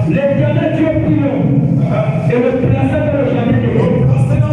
L'Éternel Dieu prions et le placer dans le jardin de l'eau.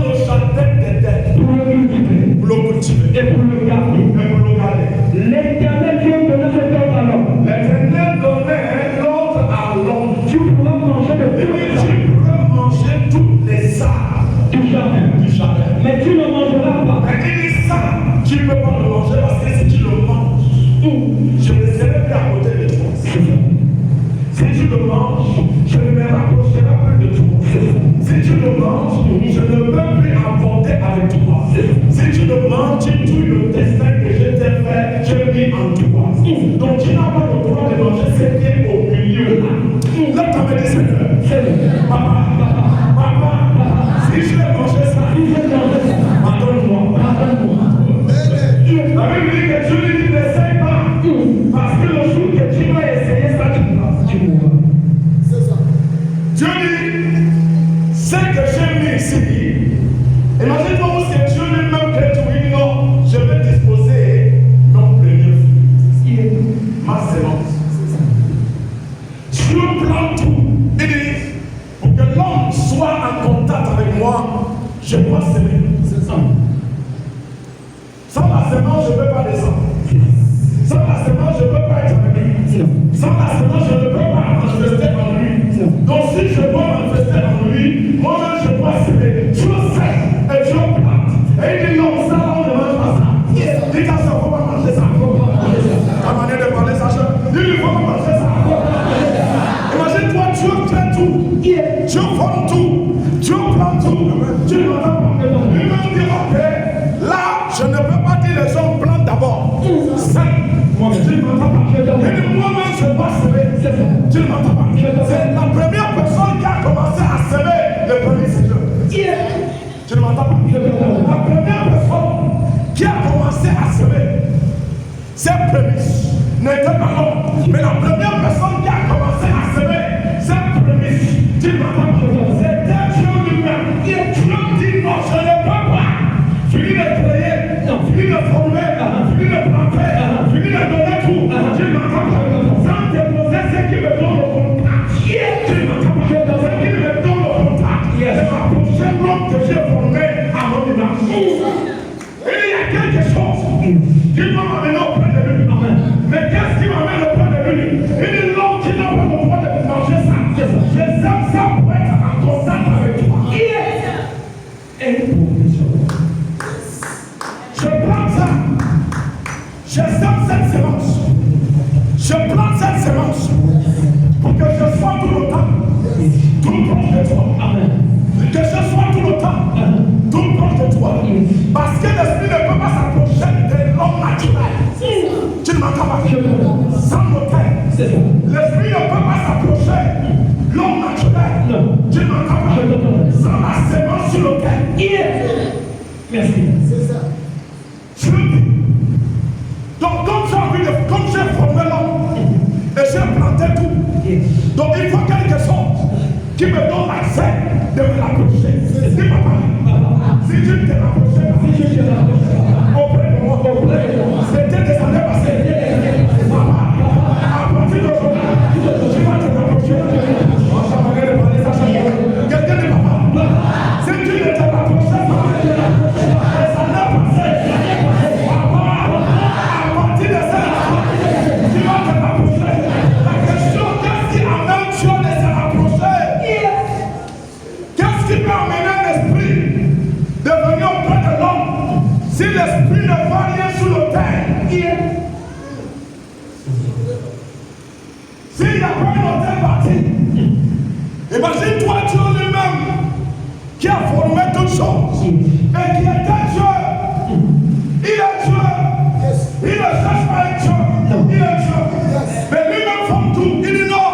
Ce que j'ai mis ici, imagine-toi où c'est Dieu lui-même qui dit oui, non, je vais disposer mon premier fruit, ma sémence. Dieu plante tout. Il dit, pour que l'homme soit en contact avec moi, je dois s'aimer. C'est ça. Sans la sémence, je ne peux pas descendre. Sans la sémence, je ne peux pas être avec lui. Sans la sémence, je ne peux pas manifester en lui. Donc si je dois manifester en lui, moi-même je dois s'aimer. Dieu sait et Dieu plante. Et il dit non, ça on ne mange pas ça. Dis qu'à ça, il ne faut pas manger ça. Ta manière de parler, ça change. Dis il ne faut pas manger ça. Imagine-toi, Dieu crée tout. Dieu forme tout. Dieu plante tout. Dieu ne m'entend pas. Lui-même dit ok, là je ne peux pas dire les hommes plantent d'abord. Tu ne m'entends pas. Et moi-même, je dois s'aimer. Tu ne m'entends pas. C'est la première personne qui a commencé à s'aimer le premier Seigneur. Tu ne m'entends pas. La première personne qui a commencé à s'aimer, ses prémices n'était pas l'homme. Mais la première personne qui a commencé à s'aimer, ses prémices, tu ne m'entends pas. C'était Dieu lui-même. Dieu dit non, je ne peux pas. Fini de créer, fini de former, fini de planter, fini de donner tout. Tu ne m'entends pas. Sans déposer ce qui me donne le contact. Tu ne m'entends pas. Ce qui me donne le contact, c'est ma prochaine l'homme que j'ai formé à mon image. Et il y a quelque chose qui va m'amener auprès de lui. Mais qu'est-ce qui m'amène auprès de lui? Il dit l'homme qui n'a pas le droit de manger ça. Je sais ça pour être en contact avec toi. Et je plante ça. Je sème cette sémence. Je plante cette sémence pour que je sois tout le temps, tout proche de toi. Que je sois tout le temps, tout proche de toi. Parce que l'esprit ne peut pas s'approcher de l'homme naturel. Tu ne m'entends pas. Sans noter. L'esprit ne peut pas s'approcher de l'homme naturel. Tu ne m'entends pas. Sans la sémence sur le cœur. Merci. C'est ça. Je le dis. Donc, comme j'ai formé l'homme et j'ai planté tout, donc il faut quelque chose qui me donne l'accès de me rapprocher. Dis papa, si tu t'es rapproché, auprès de moi, c'était des années passées. Papa, à partir d'aujourd'hui, tu vas te rapprocher. Quelqu'un dit papa, si tu ne t'es rapproché pas, les années passées, si l'esprit ne va rien sur le terre, s'il n'y a pas un hôtel bâti, imagine-toi Dieu lui-même qui a formé toutes choses et qui était Dieu. Il est Dieu. Il ne cherche pas être Dieu. Il est Dieu. Mais lui-même forme tout. Il dit non,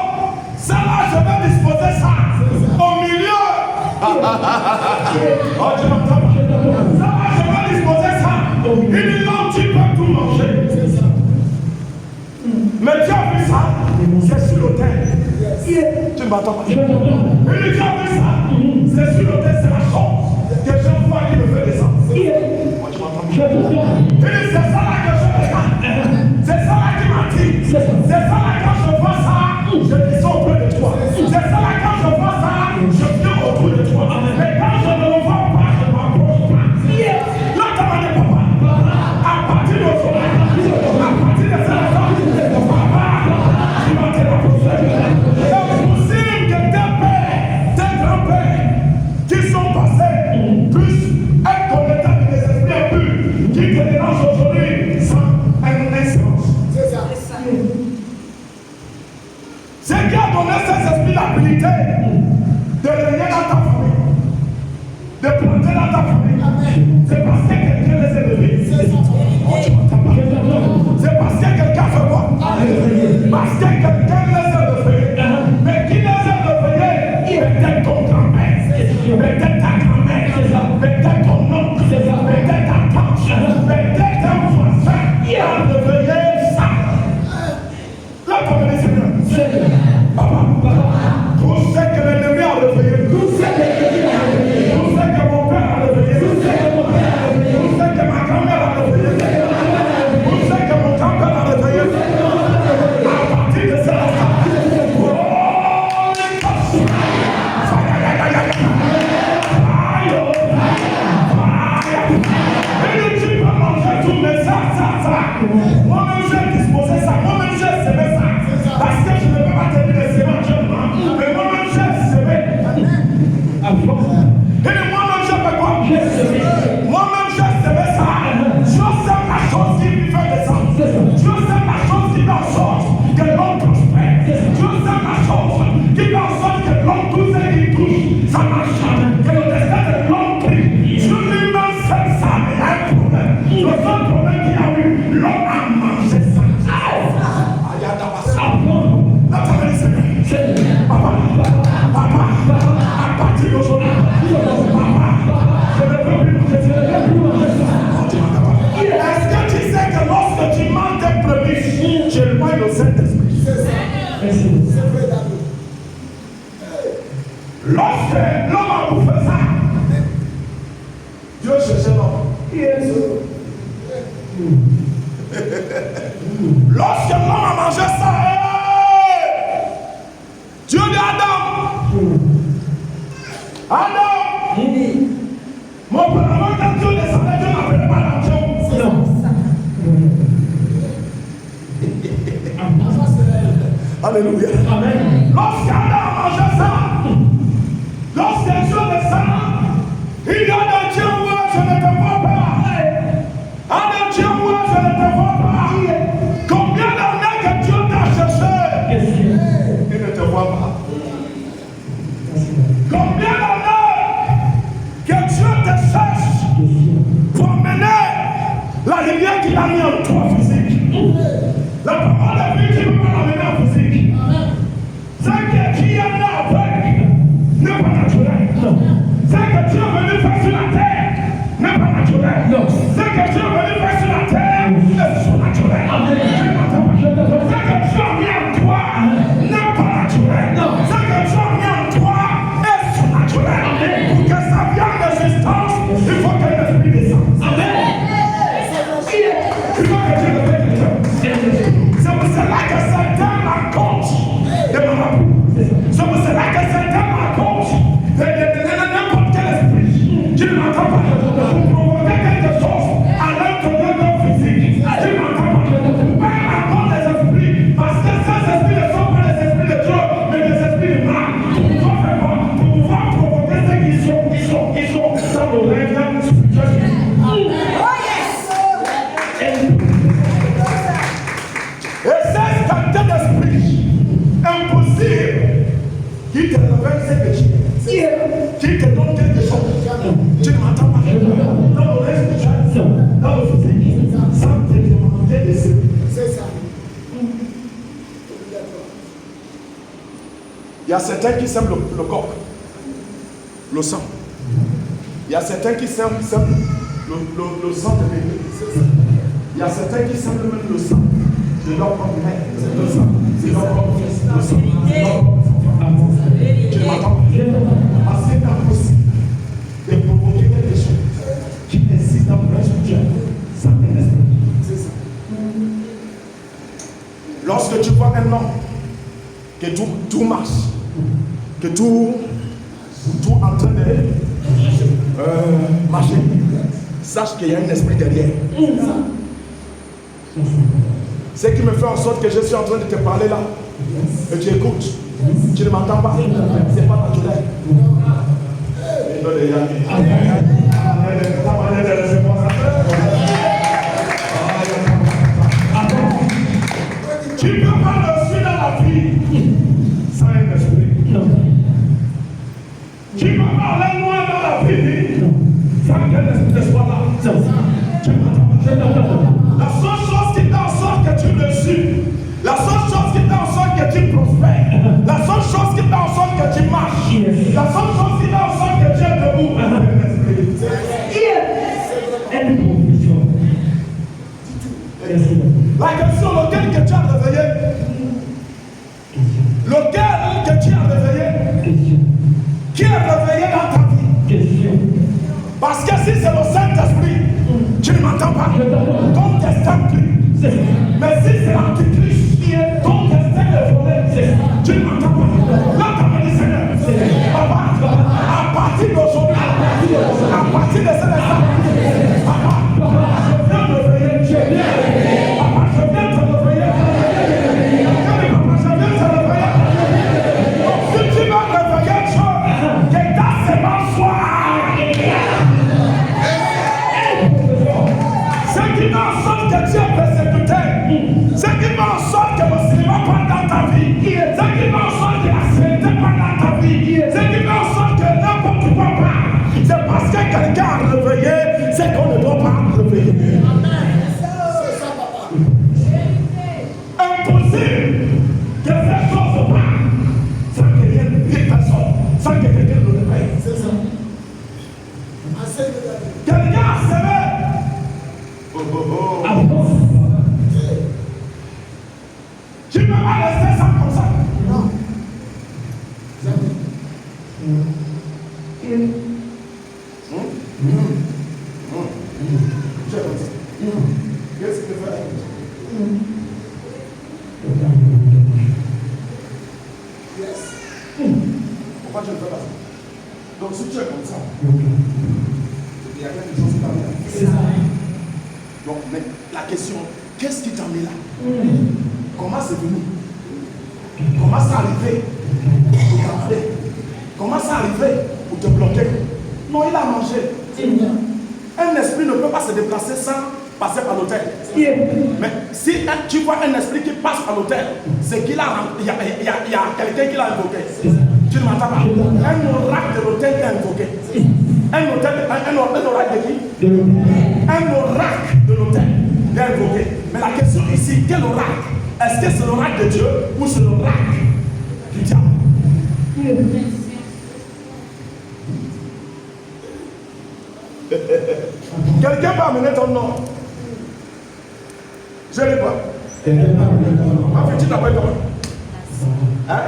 ça là je vais disposer ça au milieu. Oh, tu m'entends pas? Ça là je vais disposer ça. Il dit non, tu peux tout manger. Mais tu as vu ça, c'est sur l'autel. Tu ne m'entends pas? Il dit tu as vu ça, c'est sur l'autel, c'est la chose que je vois qui me fait descendre. Moi tu m'entends pas? Il dit c'est ça là que je fais. C'est ça là qui m'attire. C'est ça là quand je vois ça, je descends auprès de toi. C'est ça là quand je vois ça, je viens autour de toi. Mais quand je ne le vois pas, je ne m'approche pas. Là tu m'as dit papa, à partir d'aujourd'hui, à partir de cette heure, papa, tu vas te rapprocher. C'est possible que tes grands-pères qui sont passés puissent être connectés avec des esprits impurs qui te dérangent aujourd'hui sans un silence. C'est ça. C'est qui a donné ces esprits l'habilité de régner dans ta famille, de planter dans ta famille. C'est parce que quelqu'un les a levés. Oh, tu m'entends pas? C'est parce que quelqu'un fait quoi? Parce que quelqu'un les a levés. Mais qui les a levés? Peut-être ton grand-père, peut-être ta grand-mère, peut-être ton oncle, peut-être ta tante, peut-être un voisin qui a levé ça. Là, comme les seigneurs, papa, tout ce que l'ennemi a levé, tout ce que Et moi-même, je fais quoi? Moi-même, je sais ça. Je sais la chose qui lui fait descendre. Je sais la chose qui fait en sorte que l'homme prospère. Je sais la chose qui fait en sorte que l'homme touche et qu'il touche. Ça marche. Que le destin de l'homme prie. Je lui-même sais ça, mais il y a un problème. Le seul problème qu'il y a eu, l'homme a mangé ça. Papa, à partir d'aujourd'hui, est-ce que tu sais que lorsque tu manges tes brebis, tu éloignes le Saint-Esprit? C'est vrai, David. Lorsque l'homme a bouffé ça, Dieu cherchait l'homme. Lorsque l'homme a mangé ça, Dieu dit à Adam, Adam, mon père, avant que Dieu descendait, Dieu n'appelait pas l'ange. Alléluia. Amen. Lorsqu'Adam a mangé ça, lorsque Dieu descend, il dit à Dieu, moi je ne te vois pas. Adam, Dieu, moi je ne te vois pas. Combien d'années que Dieu t'a cherché? Il ne te voit pas. Combien d'années que Dieu te cherche pour mener la lumière qu'il a mis en toi physique? La parole de vie qui ne peut pas l'amener en physique. C'est que qui est là avec n'est pas naturel. C'est que Dieu est venu faire sur la terre n'est pas naturel. C'est que Dieu est venu faire sur la terre est surnaturel. C'est que Dieu a mis en toi n'est pas naturel. C'est que Dieu a mis en toi est surnaturel. Pour que ça vienne d'existence, il faut que l'esprit descende. Il faut que Dieu le fasse. C'est pour cela que Satan raconte de ma. C'est pour cela que Satan raconte de n'importe quel esprit. Tu ne m'entends pas pour provoquer quelque chose à l'intérieur de ton physique. Tu ne m'entends pas. Pas raconte des esprits, parce que ces esprits ne sont pas des esprits de Dieu, mais des esprits de mal. Pour pouvoir provoquer ceux qui sont dans le règne spirituel. Et c'est qualité d'esprit impossible qui te révèle ce que tu es, qui te donne quelque chose. Tu ne m'entends pas. Dans le reste, dans le physique, sans te demander de ce. C'est ça. Il y a certains qui s'aiment le corps, le sang. Il y a certains qui s'aiment le sang de bébé. Il y a certains qui s'aiment même le sang de leur propre mère. C'est le sang. C'est leur propre fils. Le sang. Tu m'entends pas? Parce que c'est impossible de provoquer quelque chose qui existe dans le reste du Dieu sans un esprit. C'est ça. Lorsque tu vois un homme que tout marche, que tout en train de marcher, sache qu'il y a un esprit derrière. Ce qui me fait en sorte que je suis en train de te parler là, et tu écoutes, tu ne m'entends pas, c'est pas naturel. Tu ne peux pas réussir dans la vie sans un esprit. Tu ne peux pas aller loin dans la vie sans qu'un esprit soit là. Tu ne m'entends pas. La seule chose qui fait en sorte que tu réussis, la seule chose qui fait en sorte que tu prospères, la seule chose qui fait en sorte que tu marches, la seule chose qui fait en sorte que tu es debout, la question laquelle que tu as réveillé, lequel que tu as réveillé, qui est réveillé dans ta vie? Parce que si c'est le Saint-Esprit, tu ne m'entends pas, ton destin prie. Mais si c'est l'Antichrist, ton destin est volé. Tu ne m'entends pas. Là, tu as dit Seigneur, papa, à partir d'aujourd'hui, à partir de cet instant, papa, je viens de réveiller. Papa, je viens de réveiller. Papa, je viens de réveiller. Donc si tu vas réveiller Dieu, que dans ses mains, Qu'est-ce que tu fais? Yes. Pourquoi tu ne fais pas ça? Donc si tu es comme ça, il y a quelque chose qui t'a mis là. C'est ça. Donc, mais la question, qu'est-ce qui t'a mis là? Comment c'est venu? Comment c'est arrivé pour t'arrêter? Comment c'est arrivé pour te bloquer? Non, il a mangé. Un esprit ne peut pas se déplacer sans passer par l'autel. Mais si tu vois un esprit qui passe par l'autel, c'est qu'il a, il y a quelqu'un qui l'a invoqué. Tu ne m'entends pas? Un oracle de l'autel est invoqué. Un oracle de qui? Un oracle de l'autel est invoqué. Mais la question ici, quel oracle? Est-ce que c'est l'oracle de Dieu ou c'est l'oracle du diable? Quelqu'un peut amener ton nom? Je l'ai pas. Ma petite t'appelle comment? Hein?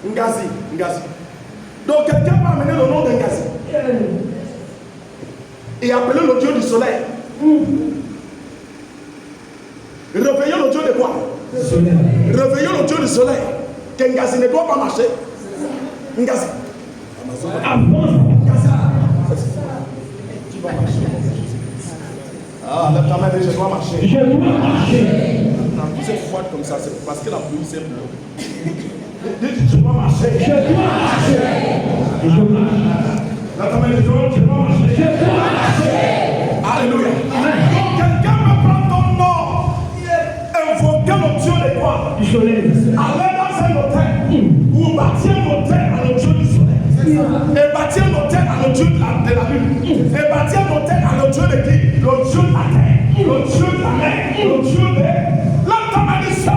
Ngazi. Donc quelqu'un peut amener le nom de Ngazi et appeler le Dieu du soleil. Réveillons le Dieu de quoi? Réveillons le Dieu du soleil. Que Ngazi ne doit pas marcher. Ngazi. Tu vas marcher. Ah, lève ta main et je dois marcher. Je dois marcher. Non, vous êtes froide comme ça, c'est parce que la pluie c'est bleu. Dites, je dois marcher. Je dois marcher. Je marche. Lève ta main et je dois marcher. Je dois marcher. Alléluia. Donc quelqu'un me prend ton nom. Invoquer le Dieu de quoi? Du soleil. Allez dans un hôtel. Vous bâtir un hôtel à le Dieu du soleil. Et bâtir un hôtel à le Dieu de la lune. Et bâtir un hôtel à le Dieu de qui? Le Dieu de la terre. Le Dieu de la mer. Le Dieu de... Là, tu m'as dit ça.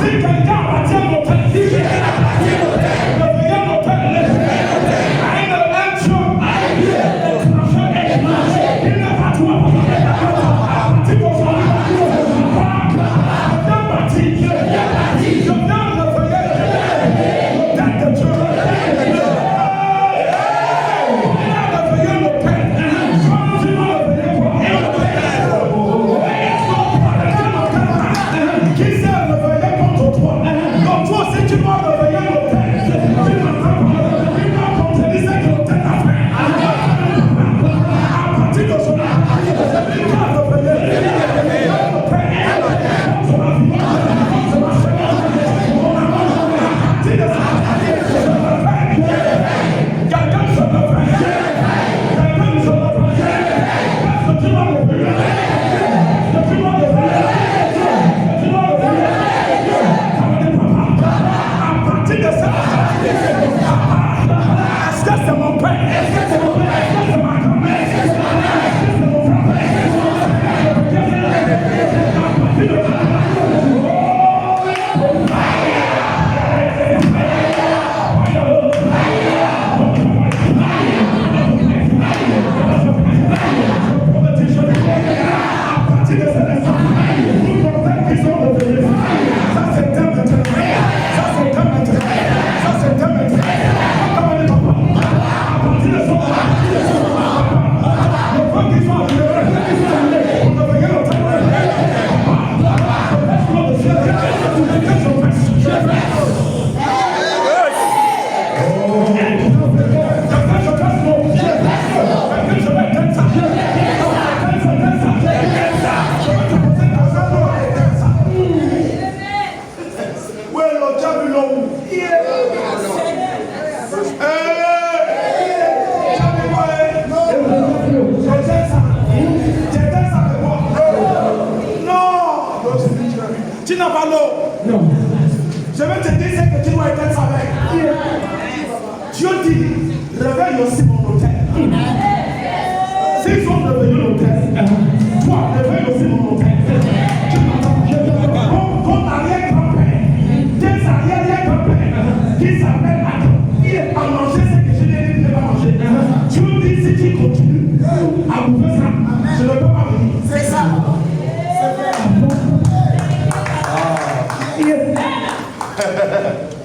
Si quelqu'un a bâti un hôtel, réveillez un hôtel. Tu n'as pas l'eau. Non. Je vais te dire ce que tu dois être avec. Dieu dit, réveille aussi mon hôtel. S'ils ont réveillé l'hôtel, toi, réveille aussi mon hôtel. Ton arrière-grand-père, tes arrière-grand-pères, qui s'appelle Adam, a mangé ce que je n'ai dit de ne pas manger. Dieu dit, si tu continues à bouffer ça, je ne peux pas venir. C'est ça.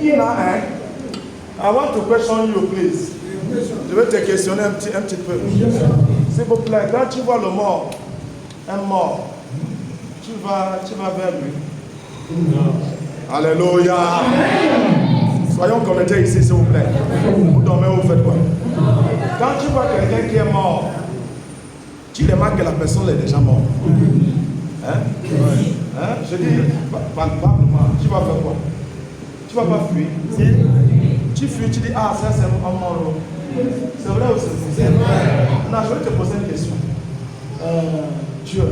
Il y en a un. I want to question you, please. Je vais te questionner un petit peu. S'il vous plaît, quand tu vois le mort, un mort, tu vas vers lui. Alléluia. Soyons connectés ici, s'il vous plaît. Vous dormez, vous faites quoi? Quand tu vois quelqu'un qui est mort, tu remarques que la personne est déjà morte. Hein? Je dis, tu vas faire quoi? Tu vas pas fuir. Tu fuis, tu dis, ah, ça c'est un mort. C'est vrai ou c'est faux? C'est vrai. Non, je vais te poser une question. Dieu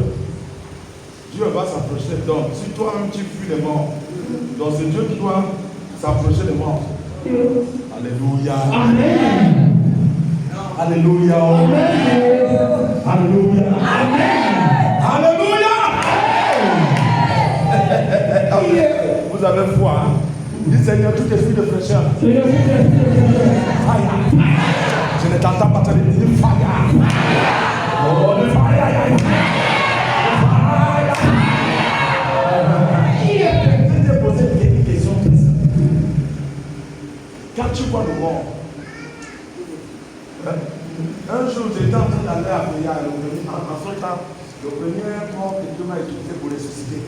va s'approcher. Donc, si toi-même tu fuis les morts, donc c'est Dieu qui doit s'approcher des morts. Alléluia. Amen. Alléluia. Amen. Alléluia. Amen. Alléluia. Vous avez foi. Hein? Dis Seigneur, tout esprit de fraîcheur. Fire. Je ne t'entends pas te dire fire. Oh, le fire. Je t'ai posé une question très simple. Quand tu vois le mort, un jour j'étais en train d'aller à Béa, en ce temps, le premier mort que Dieu m'a utilisé pour ressusciter.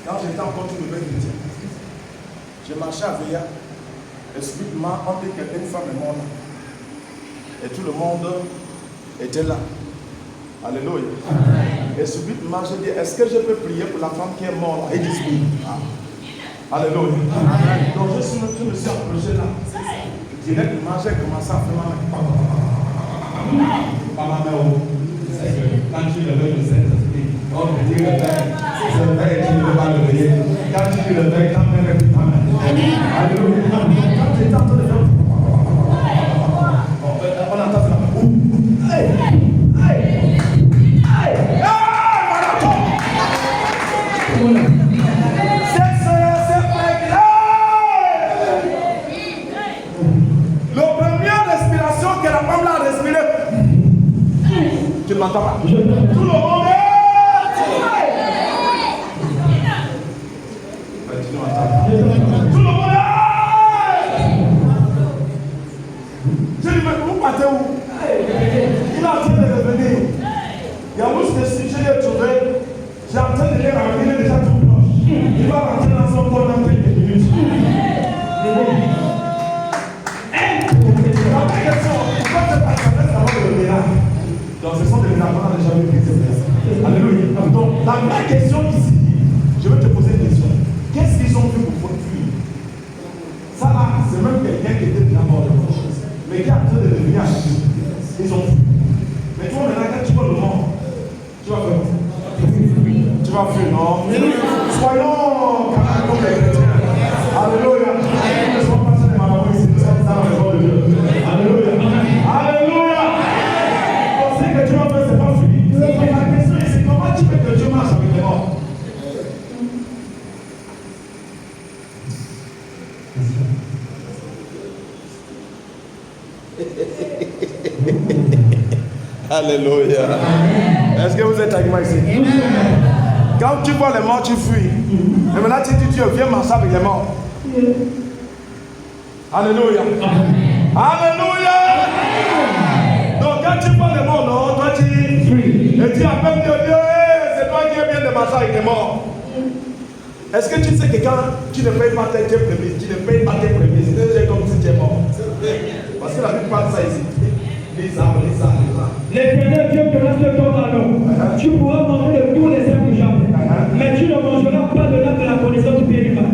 Quand j'étais encore tout nouvel chrétien, je marchais à Béa, et subitement, on dit qu'une femme est morte. Et tout le monde était là. Alléluia. Et subitement, je dis, est-ce que je peux prier pour la femme qui est morte? Et ils disent oui. Alléluia. Donc je me suis approché là. Directement, j'ai commencé à faire ma main. Pas ma main. Quand tu réveilles le Saint-Esprit, on te dit réveille. C'est vrai et tu ne veux pas le réveiller. Quand tu le réveilles, ta main est ta main. Alléluia. Quand tu es en train de faire. On entend ça. Aïe! Aïe! Aïe! La première respiration que la femme a respirée, tu ne m'entends pas. Tout le monde est. Tout le monde est. Je dis, mais vous partez où? Il est en train de revenir. Il y a où je l'ai trouvé. J'ai en train de les ramener, il est déjà tout proche. Il va rentrer dans son corps dans quelques minutes. Donc ce sont des miracles qu'on a déjà vu. Alléluia. Donc la vraie question ici, je vais te poser une question. Qu'est-ce qu'ils ont vu pour fuir? Ça là, c'est même quelqu'un qui était déjà mort. Mais qui a en train de devenir à Jésus. Ils ont fui. Mais toi maintenant, quand tu vois le monde, tu vas faire. Tu vas fuir, non? Soyons comme les chrétiens. Alléluia. Ne sois pas des malheureux ici. Nous sommes dans le corps de Dieu. Alléluia. Alléluia. Penser que tu vas faire, c'est pas fini. La question est, c'est comment tu veux que Dieu marche avec les morts? Alléluia. Est-ce que vous êtes avec moi ici? Quand tu vois les morts, tu fuis. Et maintenant tu dis, Dieu, viens marcher avec les morts. Alléluia. Alléluia. Donc quand tu vois les morts, non, toi tu fuis. Et tu appelles Dieu, Dieu, c'est toi qui es bien de marcher avec les morts. Est-ce que tu sais que quand tu ne payes pas tes prémices, tu ne payes pas tes prémices, c'est comme si tu es mort? Parce que la Bible parle de ça ici. L'Éternel Dieu te laisse ton ballon. Tu pourras manger de tous les herbes jamais. Mais tu ne mangeras pas de l'arbre de la connaissance du bien et du mal.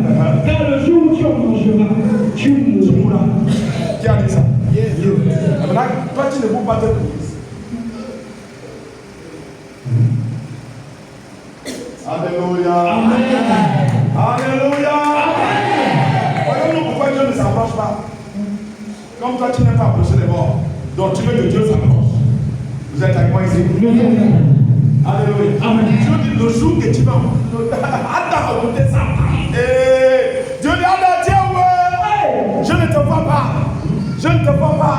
Car le jour où tu en mangeras, tu mourras. Qui a dit ça? Maintenant, toi tu ne peux pas te prémices. Alléluia. Alléluia. Voyons-nous pourquoi Dieu ne s'approche pas. Comme toi tu n'es pas approché des morts. Donc tu veux que Dieu s'approche. Vous êtes avec moi ici? Alléluia. Amen. Dieu dit le jour que tu vas. Attends, écoutez ça. Dieu dit, Dieu, je ne te vois pas. Je ne te vois pas.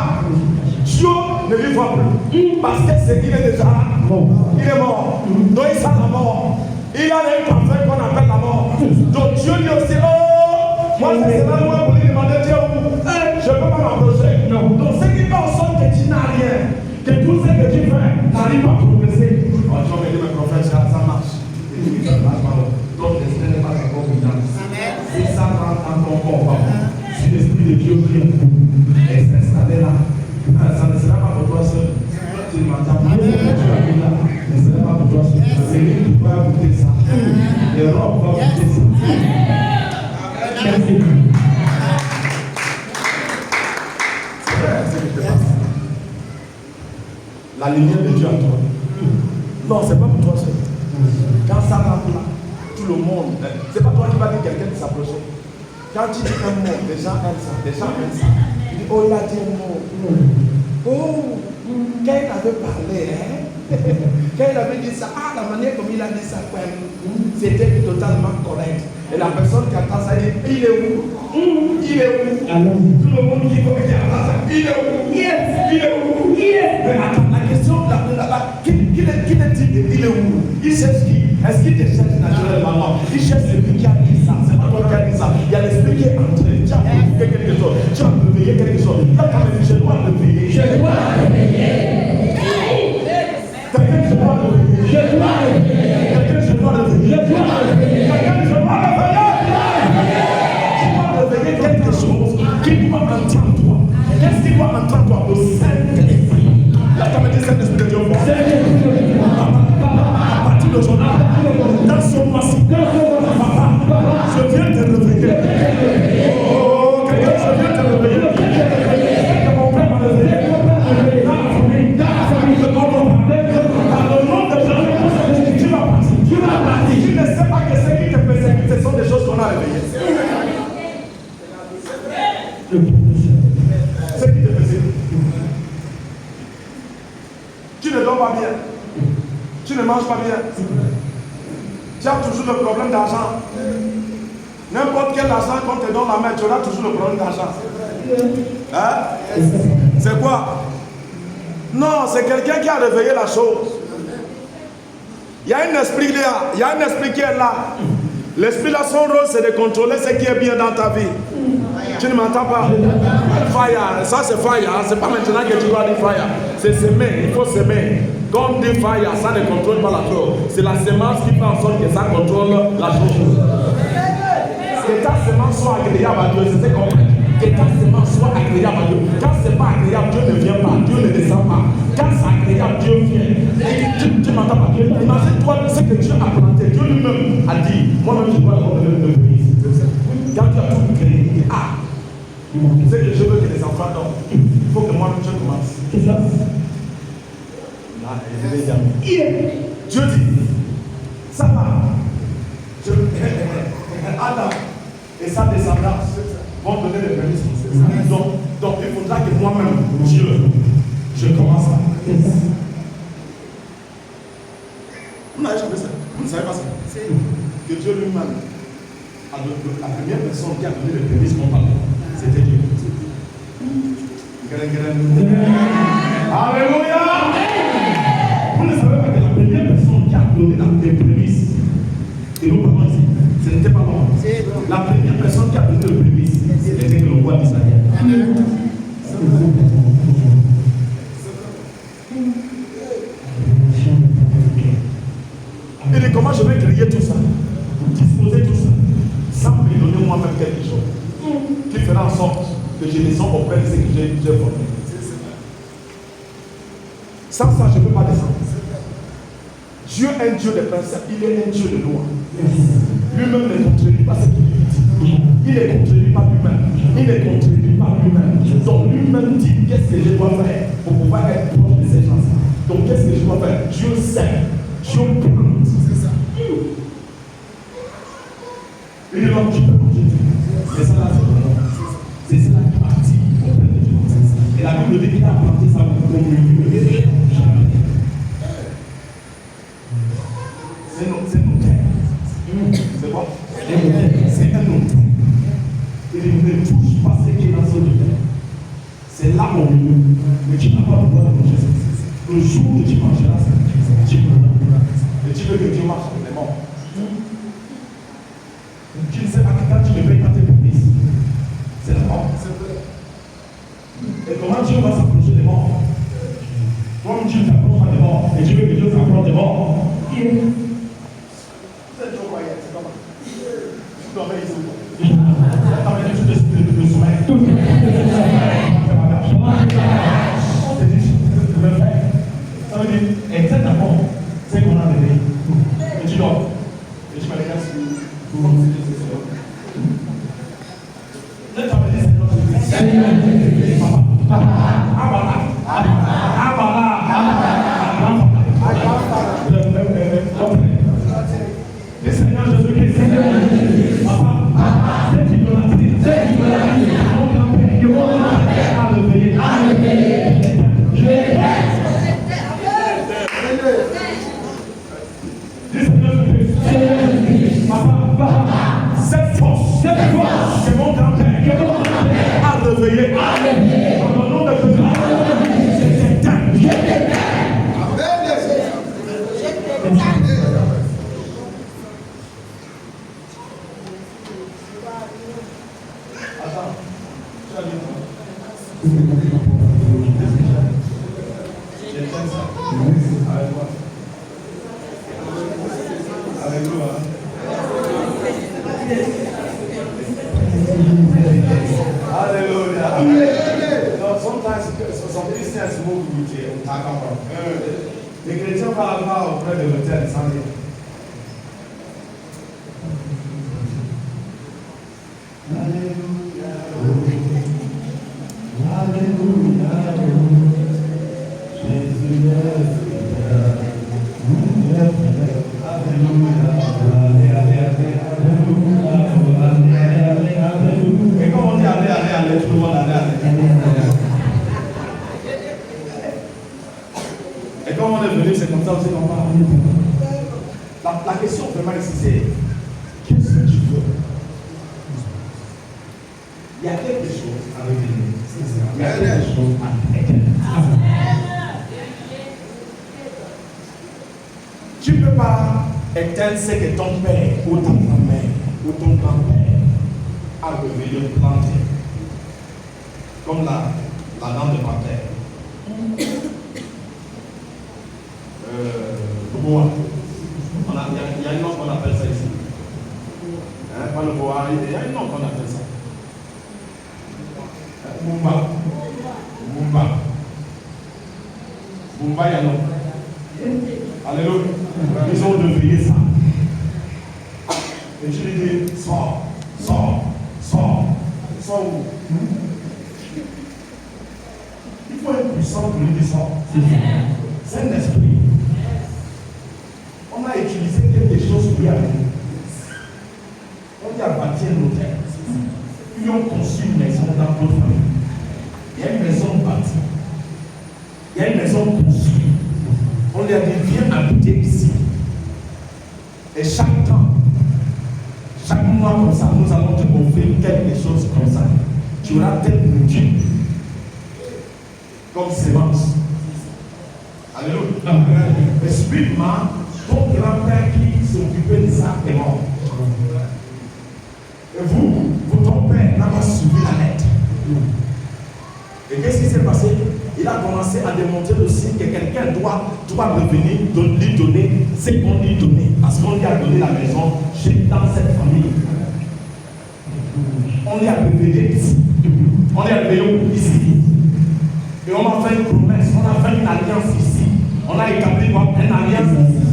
Dieu ne lui voit plus. Parce que c'est qu'il est déjà mort. Il est mort. Donc il sent la mort. Il a un parfait qu'on appelle la mort. Donc Dieu dit aussi, oh, Moi, c'est cela, moi, pour lui demander, Dieu, je ne peux pas m'approcher. Non. Donc, ce qui fait en sorte que tu n'as rien, que tout ce que tu fais n'arrive pas à progresser. Oh, tu vas me dire, mes prophètes, ça marche. Donc, l'esprit n'est pas encore confiance. Si ça rentre en ton corps, si l'esprit de Dieu vient et s'installer là, ça ne sera pas pour toi seul. Tu m'entends pas, tu as mis là, ne sera pas pour toi seul. C'est lui qui va goûter ça. L'Europe va goûter ça. Merci. C'est vrai, c'est ce qui te passe. La lumière de Dieu à toi. Non, c'est pas pour toi seul. Quand ça rentre là, tout le monde, c'est pas toi qui vas dire quelqu'un de s'approcher. Quand tu dis un mot, les gens aiment ça, les gens aiment ça. Tu dis, oh, il a dit un mot. Oh, quand il avait parlé, hein? Quand il avait dit ça, la manière comme il a dit ça, c'était totalement correct. Et la personne qui attend ça, dit, il est où? Il est où? Tout le monde qui attend ça, il est où? Yes. Il est où? Yes. Mais attends, la question, qui le dit, il est où? Il cherche qui? Est-ce qu'il te cherche naturellement? Non. Il cherche celui qui a dit ça. C'est pas toi qui a dit ça. Il y a l'esprit qui est entré. Tu as fait quelque chose. Tu as réveillé quelque chose. Là, tu as dit, je dois réveiller. Je dois réveiller. Quelqu'un, je dois réveiller. Je dois réveiller. Quelqu'un, je dois réveiller. Je dois réveiller. Quelqu'un, je dois réveiller. Tu dois réveiller quelque chose qui doit entendre toi. Qu'est-ce qui doit entendre toi? Au Saint-Esprit. Là, tu as dit Saint-Esprit de Dieu. D'aujourd'hui, dans son massif, je viens te réveiller. Oh, quelqu'un, je viens te réveiller. Mon père m'a réveillé. Dans la famille, dans le nom de Jésus, tu vas partir. Tu ne sais pas que ce qui te persécute, ce sont des choses qu'on a réveillées. Ce qui te persécute. Tu ne dors pas bien. Tu ne manges pas bien. Tu as toujours le problème d'argent. N'importe quel argent qu'on te donne la main, tu auras toujours le problème d'argent. Hein? C'est quoi? Non, c'est quelqu'un qui a réveillé la chose. Il y a un esprit là. Il y a un esprit qui est là. L'esprit là, son rôle, c'est de contrôler ce qui est bien dans ta vie. Tu ne m'entends pas? Fire, ça c'est fire. C'est pas maintenant que tu dois dire fire. C'est semer, il faut semer. Comme dit fire, ça ne contrôle pas la chose. C'est la semence qui fait en sorte que ça contrôle la chose. Que ta semence soit agréable à Dieu, c'est comme que ta semence soit agréable à Dieu. Quand c'est pas agréable, Dieu ne vient pas, Dieu ne descend pas. Quand c'est agréable, Dieu vient. Tu m'entends pas? Imagine-toi ce que Dieu a planté. Dieu lui-même a dit, moi-même je dois avoir le pays. Quand tu as tout créé, il dit, c'est que je veux que les enfants dorment. Il faut que moi-même je commence. C'est ça. Dieu dit, ça va. Adam et sa descendance vont donner le permis. Donc il faudra que moi-même, Dieu, je commence à. Vous n'avez jamais ça. Vous ne savez pas ça. Que Dieu lui-même, la première personne qui a donné le permis qu'on parle, c'était Dieu. Alléluia. Vous ne savez pas que la première personne qui a donné les prémices, et nos parents ici, ce n'était pas moi. La première personne qui a donné le prémices, c'était le roi d'Israël. Et dit, comment je vais créer tout ça, disposer tout ça, sans me donner moi-même quelque chose qui fera en sorte que je descends auprès de ce que j'ai formé. Sans ça, je ne peux pas descendre. Dieu est un Dieu de principes, il est un Dieu de loi. Lui-même ne contredit pas ce qu'il dit. Il ne contredit pas lui-même. Il ne contredit pas lui-même. Donc lui-même dit qu'est-ce que je dois faire pour pouvoir être proche de ces gens-là. Donc qu'est-ce que je dois faire? Dieu sait. Dieu plante. C'est ça. Il dit non, tu peux manger. C'est ça là, c'est le nom. C'est ça qui partit auprès de Dieu. Et la Bible dit qu'il a planté ça pour nous. C'est nos terres. C'est quoi? C'est un autre. Et ne touche pas ce qui est dans son terre. C'est là mon milieu. Mais tu n'as pas le droit de manger ça. Le jour où tu mangeras ça, tu mourras. Et tu veux que Dieu marche avec les morts. Tu ne sais pas que quand tu ne payes pas tes prémices, Dieu va s'approcher des morts. Toi-même, tu ne t'approches pas des morts. Et tu veux que Dieu s'approche des morts. C'est trop croyant, c'est comment? Tu dois faire ici. Tu dois faire le sommeil. On te dit, je vais faire. Ça veut dire, exactement, c'est qu'on a donné. Et tu dors. Et tu vas les casser. Là, tu vas me dire, Seigneur, le Seigneur Jésus-Christ, papa, c'est idolâtrie, mon grand-père, a levé, je cette force, que mon grand-père a réveillé, dans le nom de Jésus, c'est éteint. Attends, tu as dit quoi? J'éteins ça. Avec quoi? Avec vous, hein? Hallelujah. No, sometimes some Christians move with you. Les chrétiens parlent pas auprès de l'autel sans dire. Alléluia. Alléluia. Jésus et comme on dit allez, tout le monde allez. Et comme on est venu, c'est comme ça aussi qu'on parle. La question vraiment ici, c'est qu'est-ce que tu veux? Il y a quelque chose à revenir. Il y a quelque chose à éteindre. Tu ne peux pas éteindre ce que ton père ou ta grand-mère ou ton grand-père a réveillé, planté. Comme la dame de ma terre. Bois. Il y a un nom qu'on appelle ça ici. Hein, pas le bois, il y a un nom qu'on appelle ça. Mumba. Mumba, il y a un nom. Alléluia. Ils ont réveillé ça. Et tu lui dis, sors où? Il faut être puissant pour lui dire sors. C'est un esprit. On a utilisé quelque chose pour y aller. On y a bâti un hôtel. Ils ont conçu une maison dans notre famille. Il y a une maison bâtie. Il y a une maison construite. On lui a dit, viens habiter ici. Et chaque temps, chaque mois comme ça, nous allons te offrir quelque chose comme ça. Tu auras telle nourriture comme sémence. Alléluia. Mais subitement, ton grand-père qui s'occupait de ça est mort. Et ton père n'a pas suivi la lettre. Et qu'est-ce qui s'est passé? Il a commencé à démontrer aussi que quelqu'un doit revenir lui donner ce qu'on lui donnait. Parce qu'on lui a donné la maison dans cette famille. On lui a révélé ici. On lui a révélé ici. Et on a fait une promesse, on a fait une alliance ici. On a établi une alliance ici.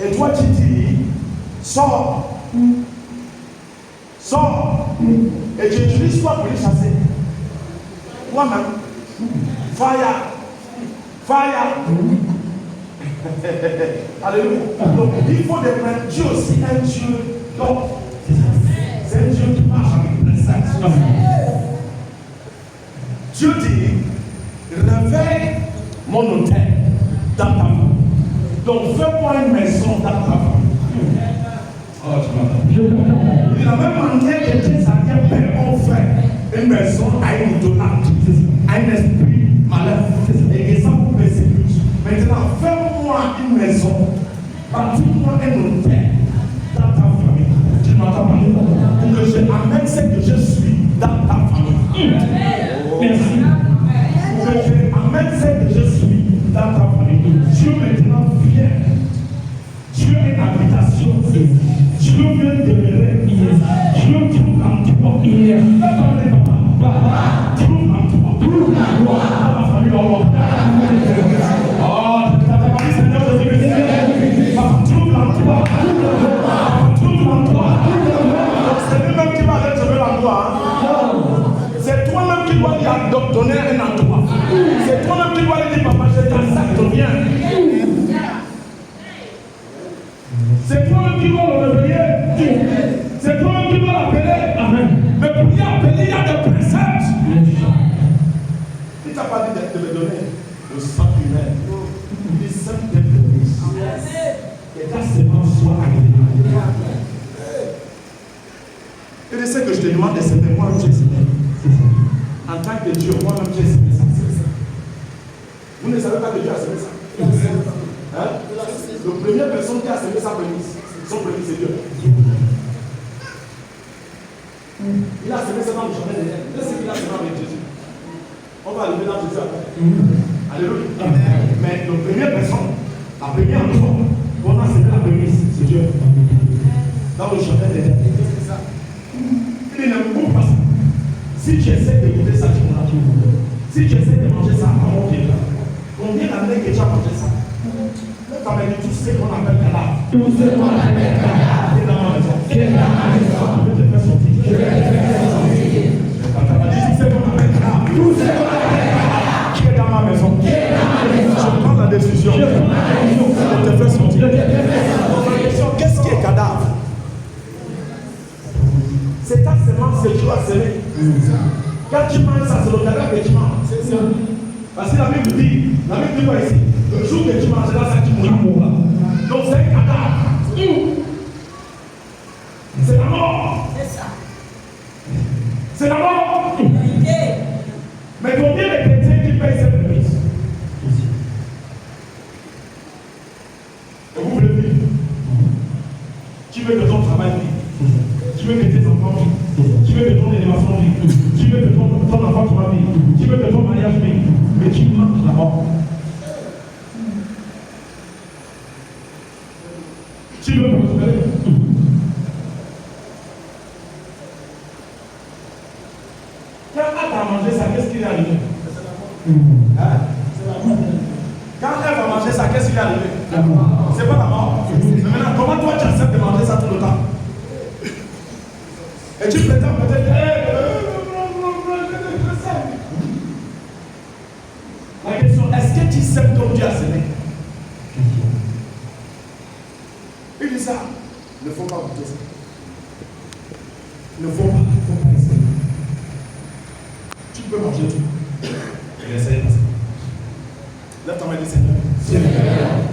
Et toi tu dis, sors. Et tu utilises toi pour les chasser. Toi-même. Fire. Alléluia. Donc il faut déprendre. Dieu aussi un Dieu. Donc c'est un Dieu qui marche avec précision. Dieu dit, réveille mon hôtel dans ta famille. Donc fais-moi une maison dans ta famille. Oh, tu m'entends? De la même manière que tes arrière-pères ont fait une maison à une idolâtre, à un esprit malin, et que ça vous persécute. Maintenant, fais-moi une maison, bâtis-moi un hôtel dans ta famille. Tu m'entends parler? Pour que je amène ce que je suis dans ta famille. Merci. lui a donné un endroit. C'est toi-même qui dois lui dire, papa, je t'accepte, viens. C'est toi-même qui dois le réveiller. C'est toi-même qui dois l'appeler. Amen. Mais pour y appeler, il y a des préceptes. Il t'a pas dit de me donner le sang humain. Il dit simple de et ta semence soit agréable. Il dit ce que je te demande de s'aimer, moi j'ai semé. En tant que Dieu, moi-même j'ai semé ça. Vous ne savez pas que Dieu a semé ça. Hein? La première personne qui a semé sa prémisse, son prémisse c'est Dieu. Il a semé ça dans le jardin d'Éden. Qu'est-ce qu'il a semé avec Jésus? On va arriver dans Jésus après. Alléluia. Mais la première personne, la première personne, on a semé la prémisse, c'est Dieu. Dans le jardin d'Éden. Il ne me pas ça. Si tu essaies d'écouter ça, tu m'auras tout. Si tu essaies de manger ça, comment tu es là? Combien d'années que tu as mangé ça? Tu as dit tout ce qu'on appelle cadavre. Tout ce qu'on appelle cadavre. Qui est dans ma maison? Qui est dans ma maison? Je vais te faire sortir. Je vais te faire sortir. Tu as dit tout ce qu'on appelle cadavre. Tout ce qu'on appelle cadavre. Qui est dans ma maison? Qui est dans ma maison? Je prends la décision. Je prends la décision. Je te fais sortir. Je te fais sortir. Qu'est-ce qui est cadavre? C'est ta semence que tu vas semer. Quand tu manges ça, c'est le cadavre que tu manges. C'est ça. Parce que la Bible dit quoi ici? Le jour que tu mangeras ça, tu mourras. Donc c'est un cadavre. C'est la mort. C'est ça. C'est la mort. Mais combien de chrétiens qui payent cette prémisse? Et vous voulez vivre? Tu veux que ton travail vive? Tu veux que tes enfants vivent? Tu veux que ton élévation vive? Tu veux que ton enfant soit vive? Tu veux que ton mariage vive? Mais tu manques la mort. Tu veux prospérer? Quand elle va manger ça, qu'est-ce qui est arrivé? Quand elle va manger ça, qu'est-ce qui est arrivé? C'est pas la mort. Mais maintenant, comment toi tu acceptes de manger ça tout le temps? Et tu prétends peut-être, la question, est-ce que tu sèmes comme Dieu a semé? Il dit ça. Il ne faut pas goûter ça. Il ne faut pas essayer. Tu peux manger tout. Et essayer pas ça. Lève ta main et dis Seigneur,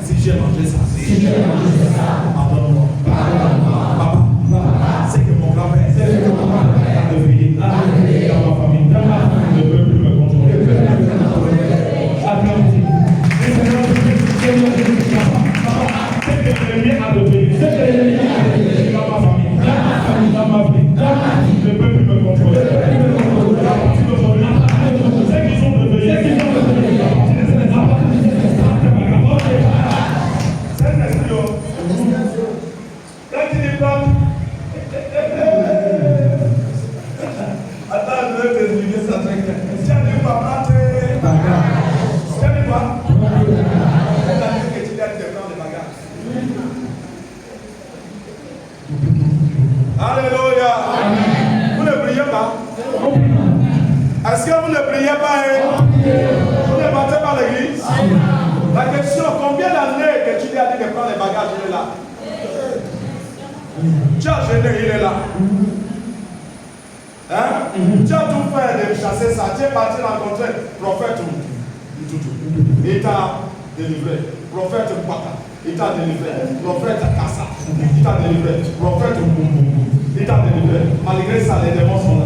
si j'ai mangé ça, pardonne-moi. Papa, c'est que mon grand-père a deviné dans ma famille. Ne peut plus me contrôler. Applaudis. C'est que l'ennemi a deviné. Dans ma famille, dans ma vie, ne peut plus me contrôler. À partir d'aujourd'hui, ceux qui sont devenus, Alléluia. Vous ne priez pas? Est-ce que vous ne priez pas? Vous ne battez pas l'église? La question, combien d'années que tu lui as dit de prendre les bagages, il est là? Tu as gêné, il est là. Hein? Tu as tout fait de chasser ça. Tu es parti rencontrer le prophète Mtutu. Il t'a délivré. Prophète Mbaka. Il t'a délivré. Prophète Kassa. Il t'a délivré. Prophète Mbumbu. Il t'a délivré. Malgré ça, les démons sont là.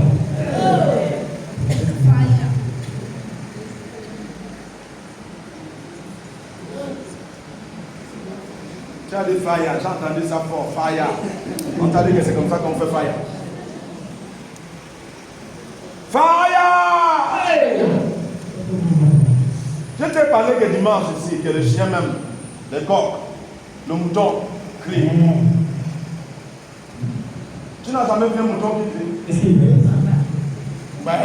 Tu as dit fire. J'ai entendu ça fort. Fire. On t'a dit que c'est comme ça qu'on fait fire. Fire! Je t'ai parlé que dimanche ici, que le chien même, le coq, le mouton crie. Tu n'as jamais vu un mouton qui crie? Ben,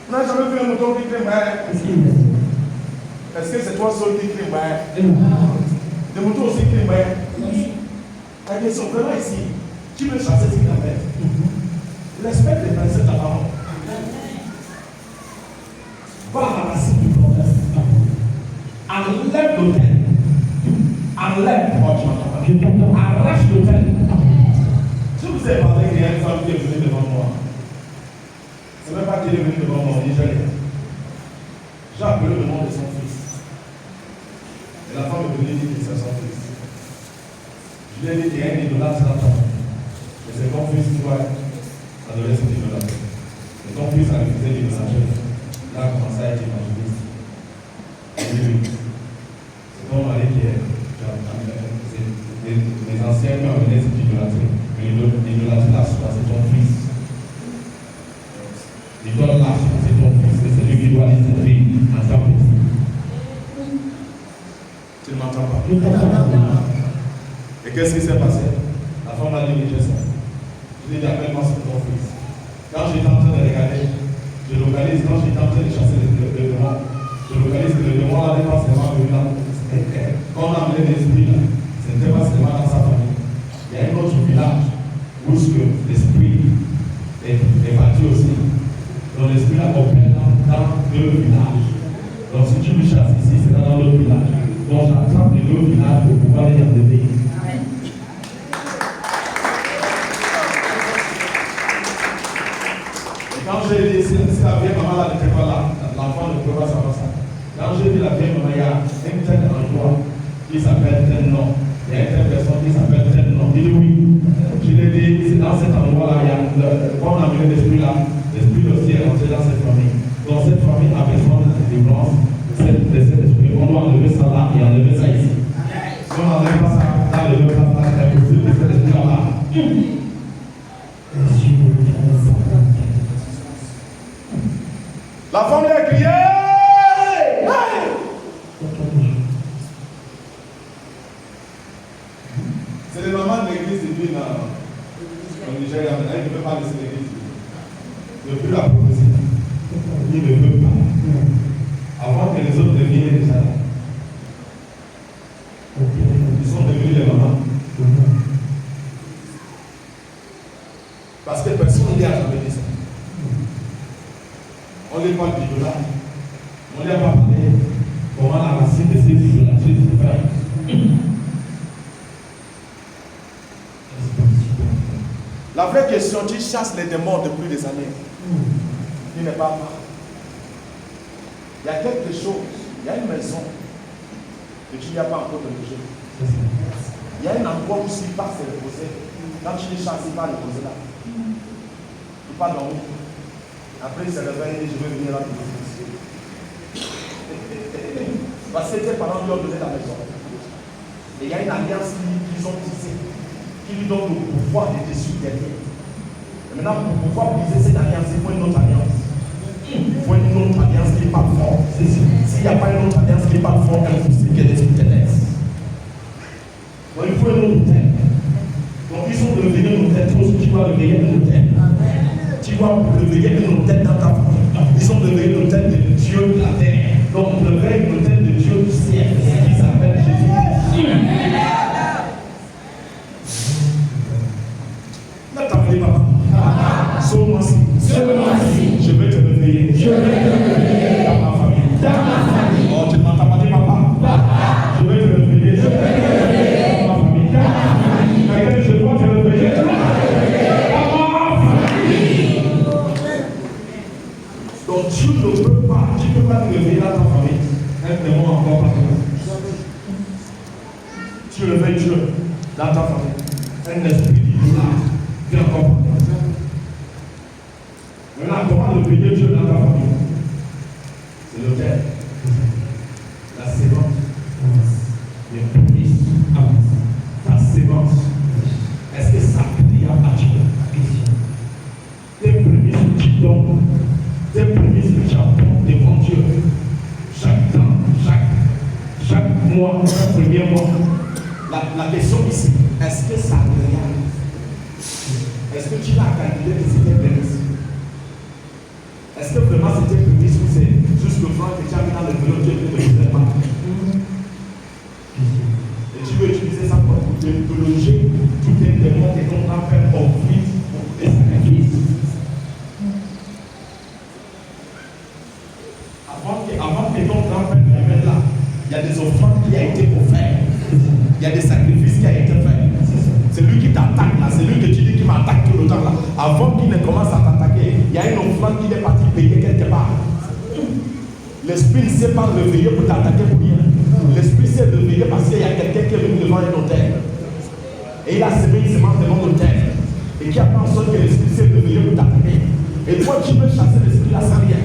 tu n'as jamais vu un mouton qui crie? Ben, est-ce que c'est toi seul qui crie? Ben, les moutons aussi crient? Ben, la question vraiment ici, tu veux chasser ce qu'il a fait. Respecte les principes de ta parole. Va à la racine du problème. Enlève l'autel. Enlève. Arrache l'autel. Je vous ai parlé qu'il y a une femme qui est venue devant moi. Ce n'est même pas qu'elle est venue devant moi, Nigérienne. J'ai appelé le nom de son fils. Et la femme est venue dire que c'est son fils. Je lui ai dit qu'il y a une idolâtre dans ta famille. Et c'est ton fils qui doit adorer cet idolâtre. Et ton fils a refusé l'idolâtre. Là, a commencé à être évangéliste. Oui. C'est ton mari qui est. Les anciens qui ont amené cette idolâtrie. Mais l'idolâtrie là, c'est ton fils. L'idole là, c'est ton fils. C'est celui qui doit les servir en tant que fils. Tu ne m'entends pas? Et qu'est-ce qui s'est passé? La femme a dit, je sais. Je lui ai dit, appelle-moi sur ton fils. Quand j'étais en train de regarder, je localise, quand j'étais en train de chasser le démon, je localise que le démon n'avait pas seulement venu là. Quand on a amené l'esprit là, ce n'était pas seulement dans sa famille. Il y a un autre village où l'esprit est parti aussi. Donc l'esprit là opère dans deux villages. Donc si tu me chasses ici, c'est dans l'autre village. Donc j'attrape les deux villages pour pouvoir les enlever. Quand j'ai dit, si la vieille maman là n'était pas là, l'enfant ne pouvait pas savoir ça. Quand j'ai dit la vieille maman, il y a un tel endroit qui s'appelle tel nom. Il y a une telle personne qui s'appelle tel nom. Il dit oui. Je lui ai dit, c'est dans cet endroit-là, quand on a amené l'esprit là, l'esprit aussi est rentré dans cette famille. Donc cette famille a besoin de délivrance de cet esprit. On doit enlever ça là et enlever ça ici. Si on n'enlève pas ça dans le même place, c'est impossible de cet esprit là. La femme lui a crié. C'est les mamans de l'église divine au Nigeria. Elle ne veut pas laisser l'église divine. Ne plus la prophétie. Il ne veut pas. Avant que les autres deviennent déjà là. Ils sont devenus les mamans. Parce que personne ne lui a jamais dit ça. On ne lui parle d'idolâtre. On ne lui a pas parlé comment la racine de ces idolâtries se fait. La vraie question, tu chasses les démons depuis des années. Tu n'es pas mort. Il y a quelque chose, il y a une maison que tu n'y as pas encore logé. Il y a un endroit où s'il passe se reposer. Quand tu les chasses, il va reposer là. Il ne pas dormir. Après, il se réveille et dit, je vais venir là pour vous. Parce que ses parents lui ont donné la maison. Et il y a une alliance qu'ils ont tissée, qui lui donne le pouvoir de dessus derrière. Et maintenant, pour pouvoir briser cette alliance, il faut une autre alliance. Il faut une autre alliance qui parle fort. S'il n'y a pas une autre alliance qui parle fort, c'est que l'esprit te laisse. Donc il faut une autre tête. Donc ils sont devenus nos têtes. Tu vas réveiller nos têtes. Tu vas réveiller nos têtes dans ta famille. Ils sont devenus nos têtes de Dieu de la terre. Donc réveille nos têtes de Dieu du ciel. Qui s'appelle Jésus. Ne t'appelez pas. Sauve-moi-ci. Je vais te réveiller. Dans ma famille. Oh, tu ne m'entends pas dire papa. Je vais te réveiller. Dans ma famille. Je dois te réveiller. Dans ma famille. Donc tu ne peux pas. Tu ne peux pas te réveiller dans ta famille. Un démon encore pas. Tu réveilles Dieu dans ta famille. Un esprit d'idolâtre vient encore pas. Maintenant, comment le payer Dieu dans ta famille? C'est l'autel. La sémence. Les prémices. Ta sémence. Est-ce que ça prie à Dieu? Tes prémices que tu donnes, tes prémices que tu apportes devant Dieu, chaque temps, chaque mois, chaque premier mois. La question ici, est-ce que ça réalise? Est-ce que tu l'as calculé que c'était prémices? Est-ce que vraiment c'était prémis ou c'est juste le franc que tu as mis dans le vélo, tu ne le pas? Et tu veux utiliser ça pour te loger tout un démon que ton grand-père offrit pour les sacrifices. Avant qu'il ne commence à t'attaquer, il y a une offrande qui est partie payer quelque part. L'esprit ne s'est pas réveillé pour t'attaquer pour rien. L'esprit s'est réveillé parce qu'il y a quelqu'un qui est venu devant un autel. Et il a semé une semence devant l'autel. Et qui a fait en sorte que l'esprit s'est réveillé pour t'attaquer. Et toi, tu veux chasser l'esprit là sans rien.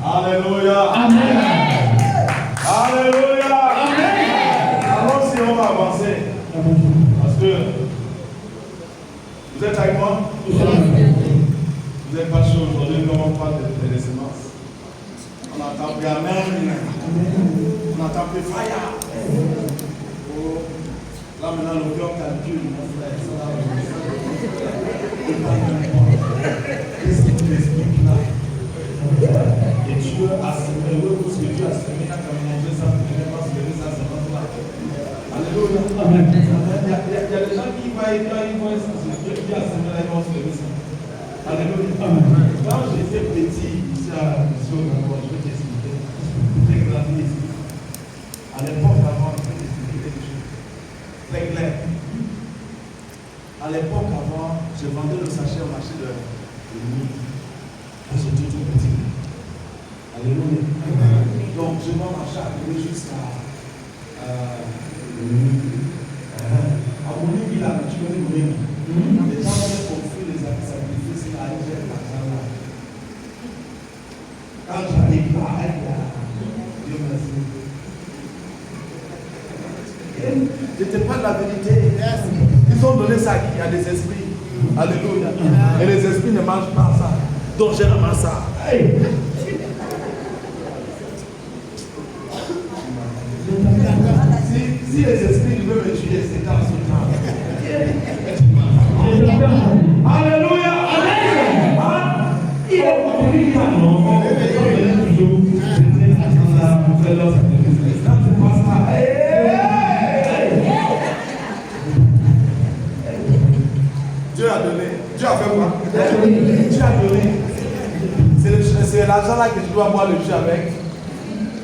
Alléluia. Amen. Alléluia. Amen. Alors si on va avancer, parce que vous êtes avec moi? Vous n'êtes pas chaud aujourd'hui, comment on parle de semences. On entend plus Amen. On entend plus fire. Oh. Là maintenant le cœur calcule, mon frère. Qu'est-ce qui vous explique là? Et Dieu a semé, ce que Dieu a semé, quand on a mangé ça, on ne pas semer ça, c'est pas là. Alléluia. Il y a des gens qui voient ça, Dieu a semé là, ils vont semer ça. Alléluia. Quand j'étais petit, ici à Mission, je vais t'expliquer. J'ai grandi ici. À l'époque, avant, je vais t'expliquer quelque chose. Très clair. À l'époque, avant, je vendais le sachet au marché de nuit. J'étais tout petit. Alléluia. Donc, je vais marcher arriver jusqu'à Mouni, il a tu connais Mouni. Les gens ont construit les sacrifices, il a arrivé à l'argent là. Quand j'arrive là, Dieu merci. C'était pas de la vérité. Ils ont donné ça à qui? À des esprits. Alléluia. Et les esprits ne mangent pas ça. Donc j'ai ramassé ça. Hey. Si les esprits veulent me tuer, c'est dans ce temps. Alléluia. Il est pas non. Dieu a donné. Dieu a fait quoi? Dieu a donné. C'est l'argent là que tu dois boire le jus avec.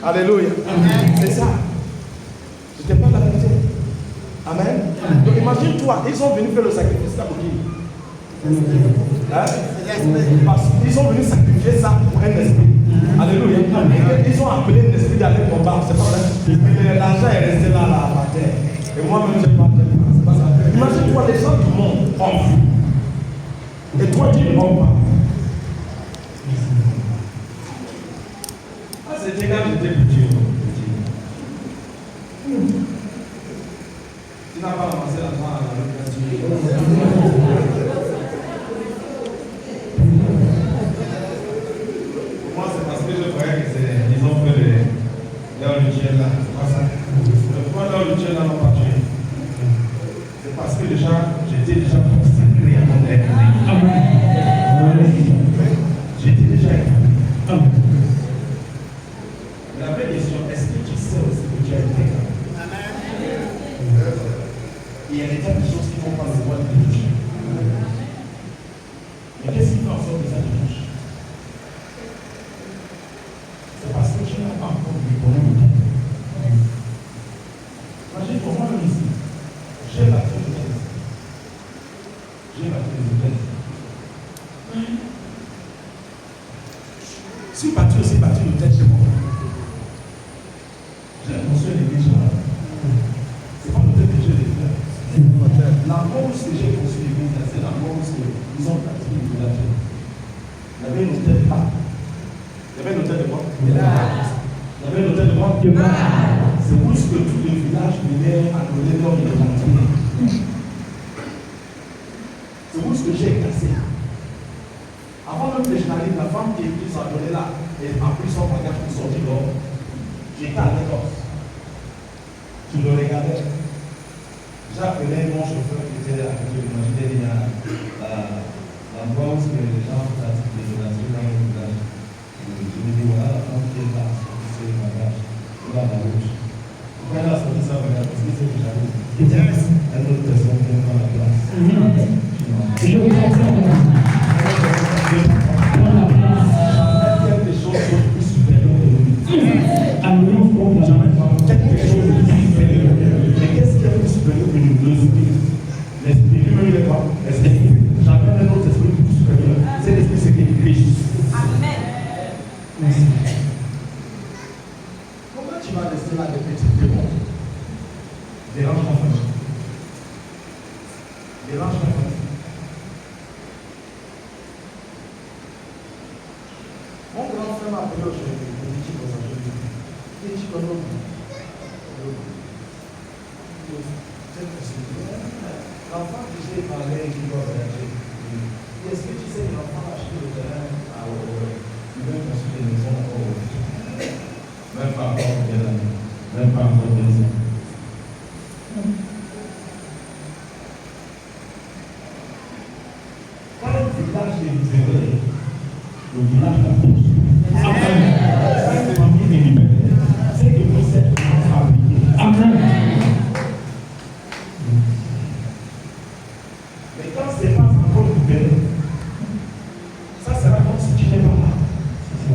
Alléluia. C'est ça. C'était pas la vérité. Amen. Donc imagine-toi, ils sont venus faire le sacrifice là pour qui? Parce qu'ils sont venus sacrifier ça pour un esprit. Alléluia. Ils ont appelé un esprit d'aller combattre. C'est pas vrai. Mais l'argent est resté là à terre. Et moi-même, je ne sais pas ça. Imagine-toi, les gens du monde offrent. Et toi, tu ne vends pas. C'était quand j'étais petit. Tu n'as pas ramassé l'argent à la location. Pour moi, c'est parce que je croyais que ils ont fait leur rituel là. C'est pas ça. Pourquoi leur rituel là n'ont pas tué? C'est parce que déjà, j'étais déjà consacré à mon être. J'étais déjà établi. La vraie question, est-ce que tu sais aussi que tu as été établi? Il y a des tas de choses qui ne vont pas se voir de toucher. Mais qu'est-ce qui fait en sorte que ça te touche? C'est parce que tu n'as pas encore vu comment le temps. Imagine pour moi ici, j'ai battu le test. J'ai battu le test. Si battu aussi battu le test chez moi. J'ai construit l'église là. C'est pas peut-être que je l'ai fait. La rose que j'ai construit l'église là, c'est la rose qu'ils ont pratiqué le village. Il y avait une hôtel là. Il y avait une hôtel de quoi? Il y avait une hôtel de quoi? C'est pour ce que tous les villages venaient à donner leur identité. C'est pour ce que j'ai cassé. Avant même que je n'arrive, la femme qui s'en donnait là, et a pris son bagage pour sortir dehors. J'étais à l'écorce. Tu le regardais. J'appelais mon chauffeur qui était à côté de moi. J'étais dit à l'endroit où les gens pratiquent les donations dans le village. Je lui dis voilà, la femme qui est là, c'est le bagage. Il va à la rouge. Pourquoi elle a sorti ça bagage? Parce que c'est que j'arrive. Une autre personne qui est dans la place. Je vous remercie. même appelé aujourd'hui, l'enfant disait par l'air qui doit voyager. Est-ce que tu sais que l'enfant a acheté le terrain à Owe? Il veut construire une maison à Owe. Même pas encore 2 ans.